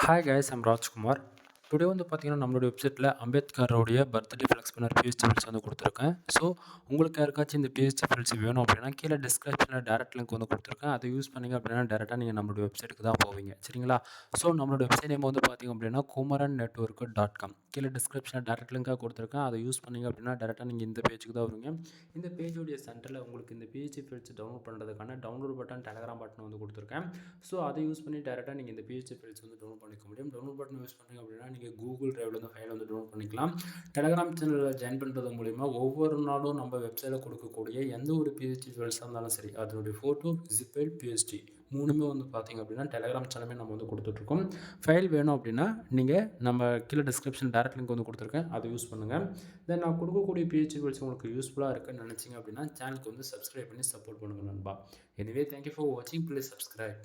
Hi guys, I'm Rajkumar. Today வந்து பார்த்தீங்கன்னா, நம்மளுடைய வெப்சைட்டில் அம்பேத்கரோடைய பர்த்டே ஃப்ளெக்ஸ் பண்ண பிஹெச்டி ஃபைல்ஸ் வந்து கொடுத்துருக்கேன். ஸோ உங்களுக்கு யாருக்காச்சும் இந்த பிஹெச்டி ஃபைல்ஸ் வேணும் அப்படின்னா கீழே டிஸ்கிரிப்ஷனில் டேரக்ட் லிங்க் வந்து கொடுத்துருக்கேன். அதை யூஸ் பண்ணிங்க அப்படின்னா டேரெக்டாக நீங்கள் நம்மளுடைய வெப்சைட்டுக்கு தான் போவீங்க, சரிங்களா? ஸோ நம்மளோட வெப்சைட் நேம் வந்து பார்த்தீங்க அப்படின்னா kumaran.network.com. கீழே டிஸ்கிரிப்ஷனில் டேரக்ட் லிங்காக கொடுத்துருக்கேன். அதை யூஸ் பண்ணிங்க அப்படின்னா டேரெக்டாக நீங்கள் இந்த பேஜுக்கு தான் வருவீங்க. இந்த பேஜுடைய சென்டரில் உங்களுக்கு இந்த பிஹெச்டி ஃபைல்ஸ் டவுன்லோட் பண்ணுறதுக்கான டவுன்லோட் பட்டன், டெலகிராம் பட்டன் வந்து கொடுத்துருக்கேன். ஸோ அதை யூஸ் பண்ணி டேரெக்டாக நீங்கள் இந்த பிஹெச்டி ஃபைல்ஸ் வந்து டவுன்லோட் பண்ணிக்க முடியும். டவுன்லோட் பட்டன் யூஸ் பண்ணீங்க அப்படின்னா நீங்கள் கூகுள் டிரைவ்லேருந்து ஃபைல் வந்து டவுன்லோட் பண்ணிக்கலாம். டெலகிராம் சேனலில் ஜாயின் பண்ணுறது மூலிமா ஒவ்வொரு நாளும் நம்ம வெப்சைட்டில் கொடுக்கக்கூடிய எந்த ஒரு பிஹெச்டி ஃபைல்ஸாக இருந்தாலும் சரி, அதனுடைய ஃபோட்டோ, ஜிப் ஃபைல், பிஹெச்டி மூணுமே வந்து பார்த்தீங்க அப்படின்னா டெலகிராம் சேனலுமே நம்ம வந்து கொடுத்துட்ருக்கோம். ஃபைல் வேணும் அப்படின்னா நீங்கள் நம்ம கீழே டிஸ்கிரிப்ஷன் டேரக்ட் லிங்க் வந்து கொடுத்துருக்கேன், அதை யூஸ் பண்ணுங்கள். தென் நான் கொடுக்கக்கூடிய பிஹெச்டி ஃபைல்ஸ் உங்களுக்கு யூஸ்ஃபுல்லாக இருக்குன்னு நினச்சிங்க அப்படின்னா சேனலுக்கு வந்து சப்ஸ்கிரைப் பண்ணி சப்போர்ட் பண்ணுங்கள் நண்பா. எனிவே தேங்க்யூ ஃபார் வாட்சிங். Please subscribe.